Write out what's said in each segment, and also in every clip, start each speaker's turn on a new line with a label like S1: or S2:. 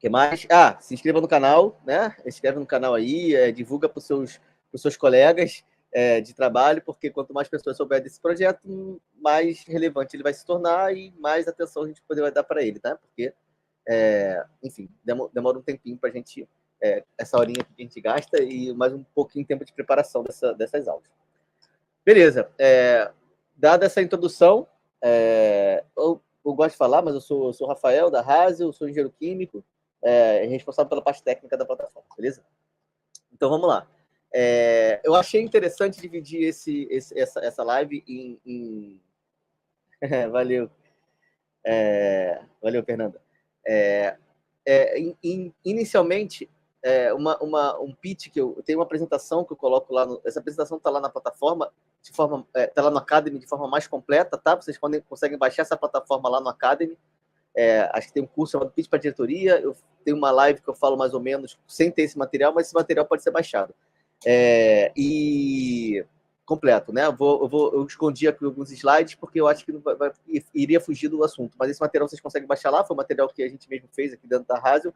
S1: Que mais? Ah, se inscreva no canal, né? Inscreve no canal aí, divulga para os seus colegas de trabalho, porque quanto mais pessoas souberem desse projeto, mais relevante ele vai se tornar e mais atenção a gente vai dar para ele, tá? Porque, enfim, demora um tempinho para a gente, essa horinha que a gente gasta e mais um pouquinho de tempo de preparação dessas aulas. Beleza. Dada essa introdução, eu gosto de falar, mas eu sou o Rafael da Rasio, eu sou engenheiro químico, responsável pela parte técnica da plataforma, beleza? Então vamos lá. Eu achei interessante dividir essa live em... Valeu. Valeu, Fernanda. Inicialmente, um pitch que eu tenho uma apresentação que eu coloco lá. Essa apresentação está lá na plataforma, está lá no Academy de forma mais completa, tá? Vocês conseguem baixar essa plataforma lá no Academy. Acho que tem um curso chamado Pitch para Diretoria. Eu tenho uma live que eu falo mais ou menos sem ter esse material, mas esse material pode ser baixado. E completo, né? Eu escondi aqui alguns slides porque eu acho que iria fugir do assunto, mas esse material vocês conseguem baixar lá, foi um material que a gente mesmo fez aqui dentro da Rasio.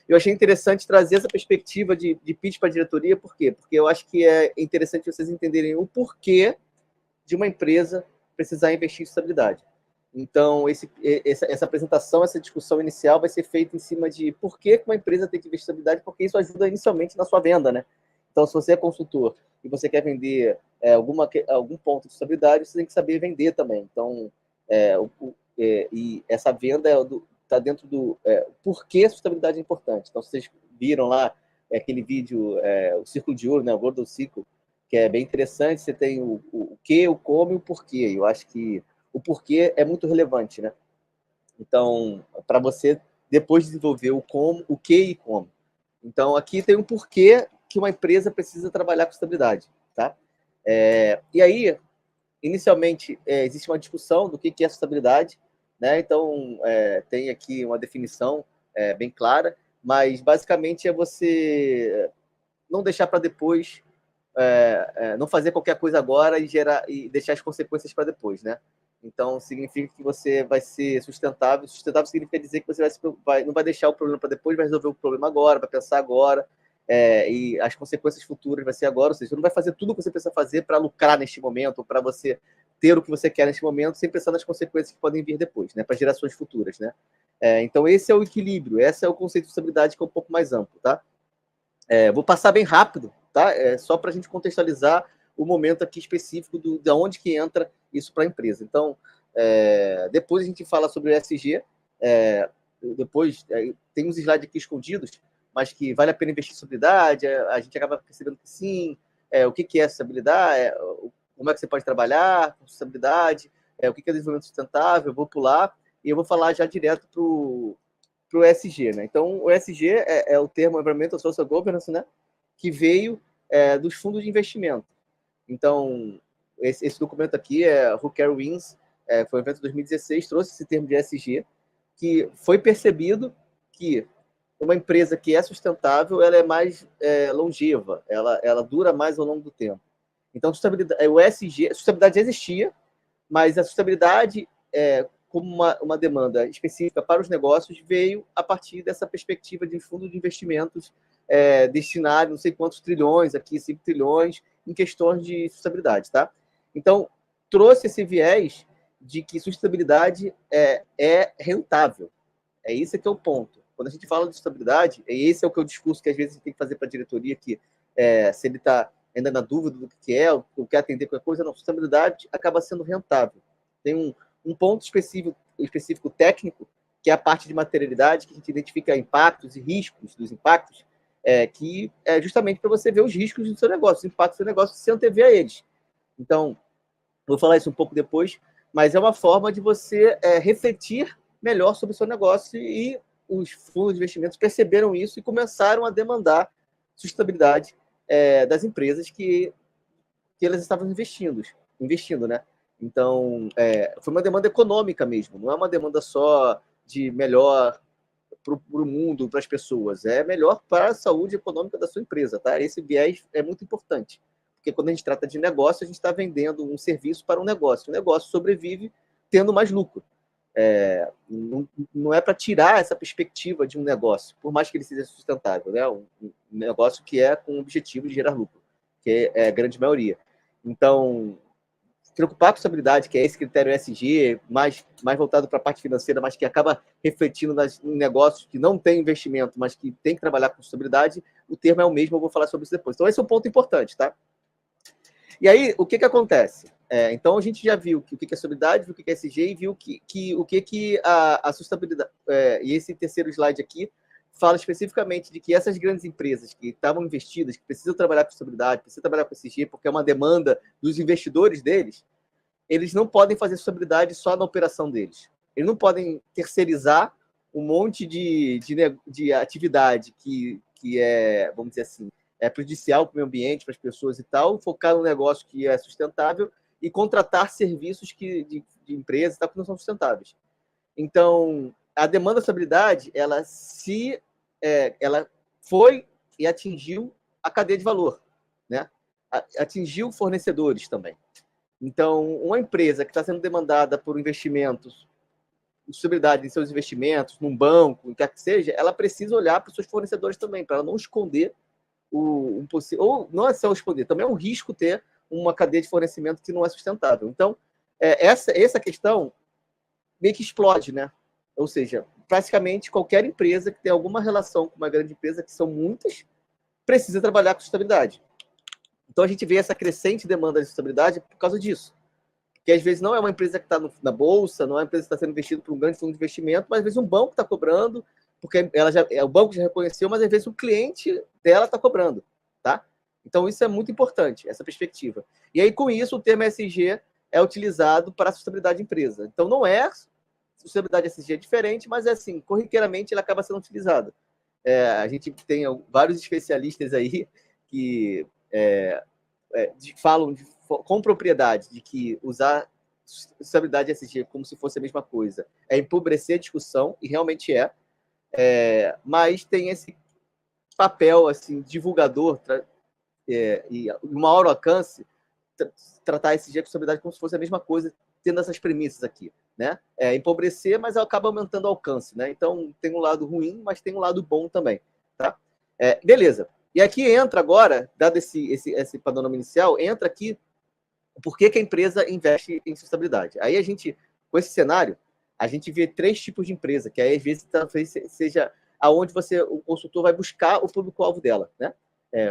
S1: Eu achei interessante trazer essa perspectiva de pitch para a diretoria, por quê? Porque eu acho que é interessante vocês entenderem o porquê de uma empresa precisar investir em sustentabilidade. Então, essa apresentação, essa discussão inicial vai ser feita em cima de por que uma empresa tem que investir em sustentabilidade, porque isso ajuda inicialmente na sua venda, né? Então, se você é consultor e você quer vender algum ponto de sustentabilidade, você tem que saber vender também. Então, e essa venda está dentro do porquê a sustentabilidade é importante. Então, vocês viram lá aquele vídeo, o Círculo de Ouro, né, o Golden Circle, que é bem interessante. Você tem o que, o como e o porquê. Eu acho que o porquê é muito relevante, né? Então, para você depois desenvolver o como, o que e como. Então, aqui tem um porquê que uma empresa precisa trabalhar com sustentabilidade, tá? E aí, inicialmente, existe uma discussão do que é sustentabilidade, né? Então, tem aqui uma definição bem clara, mas basicamente é você não deixar para depois, não fazer qualquer coisa agora e deixar as consequências para depois, né? Então, significa que você vai ser sustentável. Sustentável significa dizer que você não vai deixar o problema para depois, vai resolver o problema agora, vai pensar agora, e as consequências futuras vai ser agora. Ou seja, você não vai fazer tudo o que você precisa fazer para lucrar neste momento, para você ter o que você quer neste momento, sem pensar nas consequências que podem vir depois, né? Para gerações futuras, né? Então, esse é o equilíbrio, esse é o conceito de sustentabilidade, que é um pouco mais amplo, tá? Vou passar bem rápido, tá? Só para a gente contextualizar o momento aqui específico de onde que entra isso para a empresa. Então, depois a gente fala sobre o ESG, depois tem uns slides aqui escondidos, mas que vale a pena investir em sustentabilidade, a gente acaba percebendo que sim, o que é sustentabilidade, como é que você pode trabalhar com sustentabilidade, o que é desenvolvimento sustentável. Eu vou pular e eu vou falar já direto para o ESG, né? Então, o ESG é o termo Environmental Social Governance, né? Que veio dos fundos de investimento. Então, esse documento aqui Who Care Wins, foi um evento de 2016, trouxe esse termo de ESG, que foi percebido que uma empresa que é sustentável, ela é mais longeva, ela dura mais ao longo do tempo. Então, o ESG, a sustentabilidade já existia, mas a sustentabilidade como uma demanda específica para os negócios veio a partir dessa perspectiva de fundo de investimentos destinar não sei quantos trilhões, aqui 5 trilhões, em questões de sustentabilidade, tá? Então, trouxe esse viés de que sustentabilidade é rentável. Isso que é o ponto. Quando a gente fala de sustentabilidade, esse é o discurso que às vezes a gente tem que fazer para a diretoria, que se ele está ainda na dúvida do que é, ou quer atender qualquer coisa, não, sustentabilidade acaba sendo rentável. Tem um ponto específico técnico, que é a parte de materialidade, que a gente identifica impactos e riscos dos impactos, que é justamente para você ver os riscos do seu negócio, os impactos do seu negócio, se antever a eles. Então, vou falar isso um pouco depois, mas é uma forma de você refletir melhor sobre o seu negócio, e os fundos de investimentos perceberam isso e começaram a demandar sustentabilidade das empresas que elas estavam investindo, né? Então, foi uma demanda econômica mesmo, não é uma demanda só de melhor para o mundo, para as pessoas, é melhor para a saúde econômica da sua empresa, tá? Esse viés é muito importante, porque quando a gente trata de negócio, a gente está vendendo um serviço para um negócio. O negócio sobrevive tendo mais lucro. Não é para tirar essa perspectiva de um negócio, por mais que ele seja sustentável, né? Um negócio que é com o objetivo de gerar lucro, que é a grande maioria. Então, preocupar com sustentabilidade, que é esse critério ESG, mais voltado para a parte financeira, mas que acaba refletindo em negócios que não têm investimento, mas que tem que trabalhar com sustentabilidade, o termo é o mesmo, eu vou falar sobre isso depois. Então, esse é um ponto importante, tá? E aí, o que acontece? Então, a gente já viu o que é sustentabilidade, viu o que é ESG e viu o que a sustentabilidade... e esse terceiro slide aqui fala especificamente de que essas grandes empresas que estavam investidas, que precisam trabalhar com sustentabilidade, precisam trabalhar com ESG, porque é uma demanda dos investidores deles, eles não podem fazer sustentabilidade só na operação deles. Eles não podem terceirizar um monte de atividade que é, vamos dizer assim, é prejudicial para o meio ambiente, para as pessoas e tal, focar num negócio que é sustentável e contratar serviços de empresas que não são sustentáveis. Então, a demanda da sustentabilidade, ela foi e atingiu a cadeia de valor, né? Atingiu fornecedores também. Então, uma empresa que está sendo demandada por investimentos, sustentabilidade em seus investimentos, num banco, em quer que seja, ela precisa olhar para os seus fornecedores também, para ela não esconder um possível... Ou não é só esconder, também é um risco ter uma cadeia de fornecimento que não é sustentável. Então, essa questão meio que explode, né? Ou seja, praticamente qualquer empresa que tem alguma relação com uma grande empresa, que são muitas, precisa trabalhar com sustentabilidade. Então, a gente vê essa crescente demanda de sustentabilidade por causa disso. Porque, às vezes, não é uma empresa que está na bolsa, não é uma empresa que está sendo investida por um grande fundo de investimento, mas, às vezes, um banco está cobrando, porque o banco já reconheceu, mas, às vezes, o cliente dela está cobrando, tá? Então, isso é muito importante, essa perspectiva. E aí, com isso, o termo ESG é utilizado para a sustentabilidade de empresa. Então, não é sustentabilidade ESG é diferente, mas, assim, corriqueiramente, ele acaba sendo utilizado. A gente tem vários especialistas aí que falam com propriedade de que usar sustentabilidade ESG como se fosse a mesma coisa é empobrecer a discussão, e realmente mas tem esse papel assim, divulgador e um maior alcance, tratar ESG com sustentabilidade como se fosse a mesma coisa, tendo essas premissas aqui, né? Empobrecer, mas acaba aumentando o alcance, né? Então tem um lado ruim, mas tem um lado bom também, tá? Beleza. E aqui entra agora, dado esse panorama inicial, entra aqui por que a empresa investe em sustentabilidade. Aí a gente, com esse cenário, a gente vê 3 tipos de empresa, que aí às vezes talvez seja aonde o consultor vai buscar o público-alvo dela, né?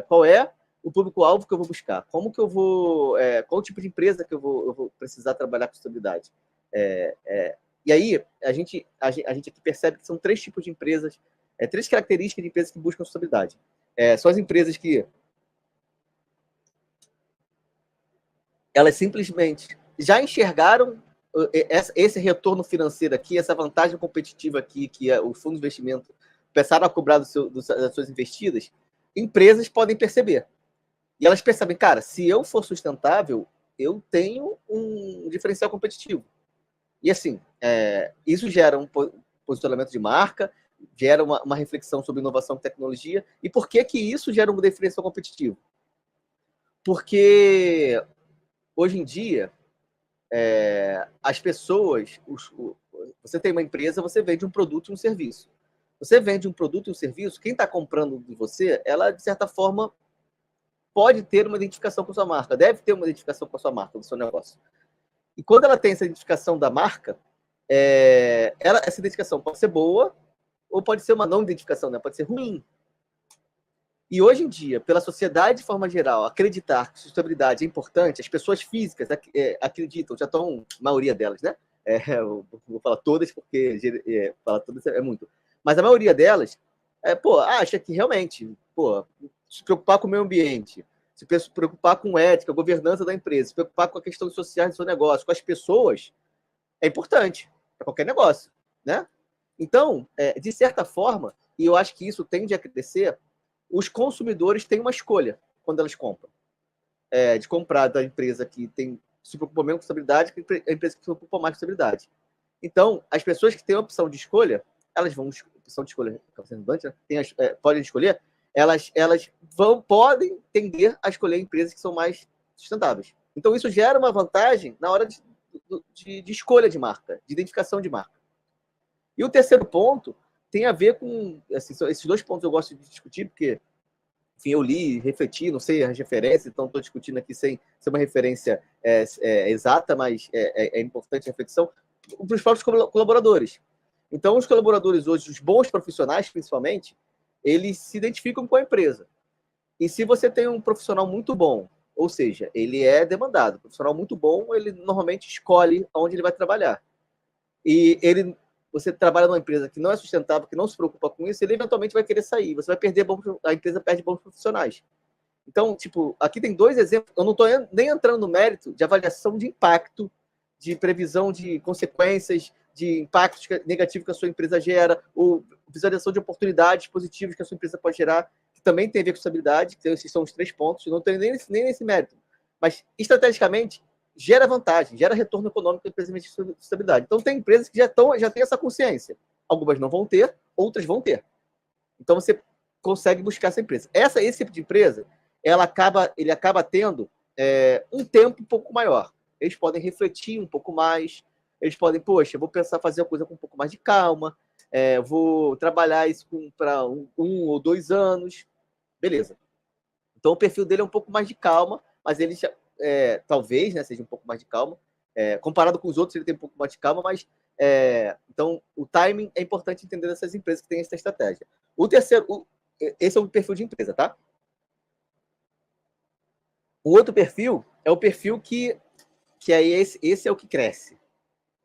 S1: Qual é o público-alvo que eu vou buscar? Como que eu vou... qual o tipo de empresa que eu vou precisar trabalhar com sustentabilidade? E aí, a gente aqui percebe que são 3 tipos de empresas, 3 características de empresas que buscam sustentabilidade. São as empresas que elas simplesmente já enxergaram esse retorno financeiro aqui, essa vantagem competitiva aqui, que o fundo de investimento começaram a cobrar das suas investidas, empresas podem perceber. E elas percebem, cara, se eu for sustentável, eu tenho um diferencial competitivo. E assim, isso gera um posicionamento de marca, gera uma reflexão sobre inovação e tecnologia. E por que isso gera um diferencial competitivo? Porque hoje em dia, as pessoas... você tem uma empresa, você vende um produto e um serviço. Você vende um produto e um serviço, quem está comprando de você, ela, de certa forma, pode ter uma identificação com a sua marca, deve ter uma identificação com a sua marca, do seu negócio. E quando ela tem essa identificação da marca, essa identificação pode ser boa ou pode ser uma não identificação, né? Pode ser ruim. E hoje em dia, pela sociedade de forma geral, acreditar que sustentabilidade é importante, as pessoas físicas acreditam, já estão, a maioria delas, né? Eu vou falar todas, porque falar todas é muito. Mas a maioria delas, acha que realmente, se preocupar com o meio ambiente, se preocupar com ética, governança da empresa, se preocupar com a questão social do seu negócio, com as pessoas, é importante para qualquer negócio, né? Então, de certa forma, e eu acho que isso tende a crescer, os consumidores têm uma escolha quando elas compram. De comprar da empresa que se preocupa menos com sustentabilidade, que a empresa que se preocupa mais com sustentabilidade. Então, as pessoas que têm a opção de escolha, elas vão... Opção de escolha, né? Podem escolher, elas podem tender a escolher empresas que são mais sustentáveis. Então, isso gera uma vantagem na hora de escolha de marca, de identificação de marca. E o terceiro ponto tem a ver com... Assim, esses dois pontos eu gosto de discutir, porque, enfim, eu li, refleti, não sei as referências, então estou discutindo aqui sem ser uma referência exata, mas é importante a reflexão, para os próprios colaboradores. Então, os colaboradores hoje, os bons profissionais, principalmente, eles se identificam com a empresa. E se você tem um profissional muito bom, ou seja, ele é demandado, um profissional muito bom, ele normalmente escolhe onde ele vai trabalhar. E você trabalha numa empresa que não é sustentável, que não se preocupa com isso, ele eventualmente vai querer sair. Você vai perder a empresa perde bons profissionais. Então, tipo, aqui tem dois exemplos. Eu não estou nem entrando no mérito de avaliação de impacto, de previsão de consequências, de impactos negativos que a sua empresa gera, ou visualização de oportunidades positivas que a sua empresa pode gerar, que também tem a ver com estabilidade, que esses são os 3 pontos. Não tenho nem nesse mérito. Mas, estrategicamente, gera vantagem, gera retorno econômico para a empresa de estabilidade. Então, tem empresas que já têm essa consciência. Algumas não vão ter, outras vão ter. Então, você consegue buscar essa empresa. Esse tipo de empresa, ele acaba tendo um tempo um pouco maior. Eles podem refletir um pouco mais, eles podem, poxa, vou pensar fazer a coisa com um pouco mais de calma, vou trabalhar isso para 1 ou 2 anos, beleza. Então, o perfil dele é um pouco mais de calma, mas ele já, talvez, né, seja um pouco mais de calma. Comparado com os outros, ele tem um pouco mais de calma, mas então o timing é importante entender dessas empresas que têm essa estratégia. O terceiro, esse é o perfil de empresa, tá? O outro perfil é o perfil que aí esse é o que cresce.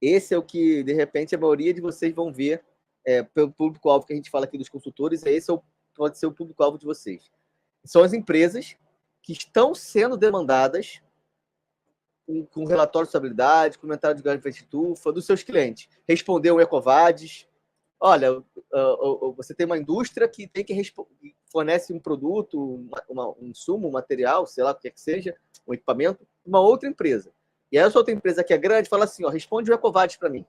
S1: Esse é o que, de repente, a maioria de vocês vão ver pelo público-alvo que a gente fala aqui dos consultores, pode ser o público-alvo de vocês. São as empresas que estão sendo demandadas com relatório de estabilidade, comentário de gás de estufa, dos seus clientes. Responder um EcoVadis. Olha, você tem uma indústria que tem que fornece um produto, um insumo, um material, sei lá o que é que seja, um equipamento, uma outra empresa. E aí essa outra empresa que é grande fala assim, responde o EcoVadis para mim.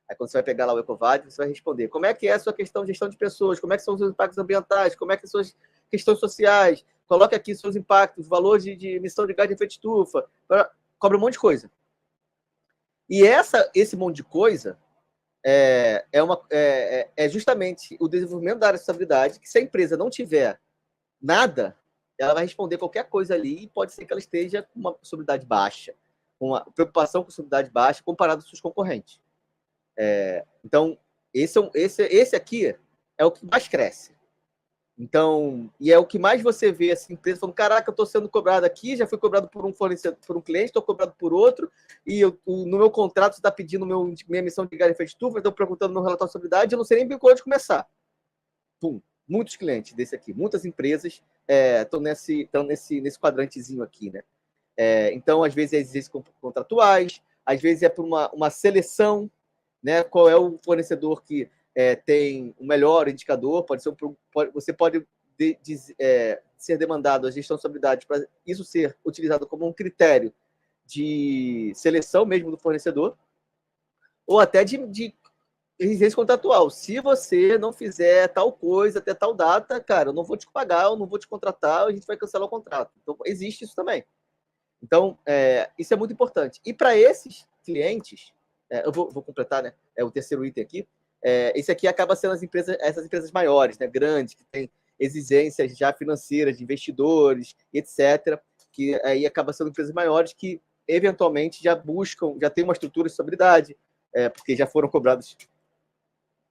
S1: Aí quando você vai pegar lá o EcoVadis, você vai responder como é que é a sua questão de gestão de pessoas, como é que são os seus impactos ambientais, como é que são as suas questões sociais, coloque aqui seus impactos, valor de emissão de gás de efeito de estufa, cobra um monte de coisa. E esse monte de coisa é justamente o desenvolvimento da área de estabilidade, que se a empresa não tiver nada, ela vai responder qualquer coisa ali e pode ser que ela esteja com uma possibilidade baixa, com uma preocupação com possibilidade baixa comparado aos seus concorrentes. Então, esse aqui é o que mais cresce. Então, e é o que mais você vê assim, empresa falando, caraca, eu estou sendo cobrado aqui, já fui cobrado por um fornecedor, por um cliente, estou cobrado por outro, e no meu contrato você está pedindo minha emissão de gás de efeito de estufa, estou perguntando meu relatório de estabilidade, eu não sei nem por onde começar. Pum, muitos clientes desse aqui, muitas empresas estão nesse quadrantezinho aqui, né? Então, às vezes é exigências contratuais, às vezes é por uma seleção, né? Qual é o fornecedor que tem o melhor indicador, você pode ser demandado a gestão de estabilidade para isso ser utilizado como um critério de seleção mesmo do fornecedor, ou até de exigência contratual. Se você não fizer tal coisa até tal data, cara, eu não vou te pagar, eu não vou te contratar, a gente vai cancelar o contrato. Então, existe isso também. Então, isso é muito importante. E para esses clientes, eu vou completar, né? O terceiro item aqui. Esse aqui acaba sendo essas empresas maiores, né? Grandes, que têm exigências já financeiras de investidores, etc. Que aí acaba sendo empresas maiores que, eventualmente, já têm uma estrutura de estabilidade, porque já foram cobrados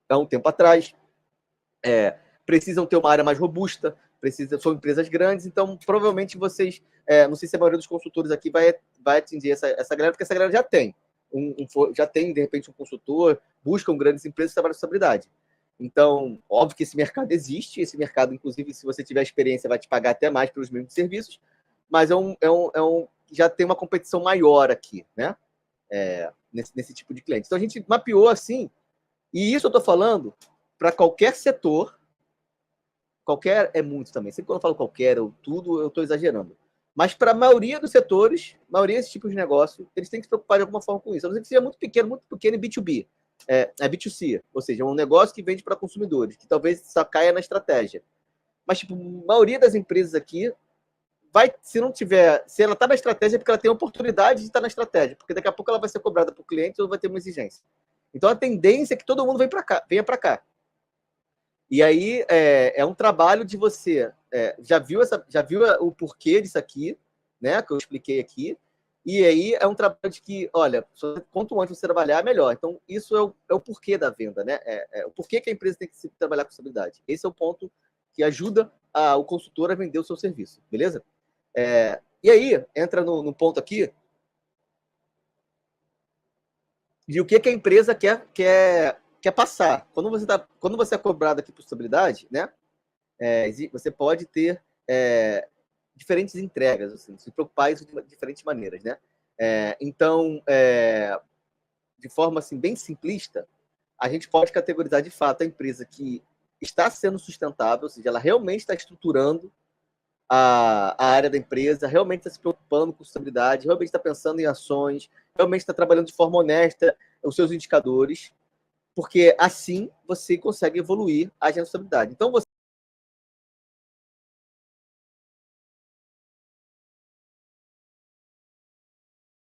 S1: há um tempo atrás, precisam ter uma área mais robusta, são empresas grandes, então provavelmente vocês, não sei se a maioria dos consultores aqui vai atingir essa galera, porque essa galera já tem, já tem de repente um consultor, buscam grandes empresas que trabalham com estabilidade. Então, óbvio que esse mercado existe, esse mercado, inclusive, se você tiver experiência, vai te pagar até mais pelos mesmos serviços, mas já tem uma competição maior aqui, né? Nesse tipo de cliente. Então, a gente mapeou assim, e isso eu estou falando para qualquer setor, qualquer é muito também, sempre quando eu falo qualquer ou tudo, eu estou exagerando. Mas para a maioria dos setores, maioria desses tipos de negócio, eles têm que se preocupar de alguma forma com isso. A não ser que seja muito pequeno em B2B. É B2C, ou seja, um negócio que vende para consumidores, que talvez só caia na estratégia. Mas, tipo, a maioria das empresas aqui se ela está na estratégia, é porque ela tem a oportunidade de estar na estratégia, porque daqui a pouco ela vai ser cobrada por cliente ou vai ter uma exigência. Então, a tendência é que todo mundo venha para cá. E aí é um trabalho de você já viu o porquê disso aqui, né? Que eu expliquei aqui. E aí é um trabalho de que, olha, quanto antes você trabalhar, melhor. Então, isso é o porquê da venda, né? O porquê que a empresa tem que se trabalhar com estabilidade. Esse é o ponto que ajuda o consultor a vender o seu serviço, beleza? E aí, entra no ponto aqui de o que a empresa quer passar. Quando você é cobrado aqui por estabilidade, né? Você pode ter diferentes entregas, assim, se preocupar isso de diferentes maneiras, né? Então, de forma assim bem simplista, a gente pode categorizar de fato a empresa que está sendo sustentável, ou seja, ela realmente está estruturando a área da empresa, realmente está se preocupando com sustentabilidade, realmente está pensando em ações, realmente está trabalhando de forma honesta os seus indicadores, porque assim você consegue evoluir a sustentabilidade. Então, você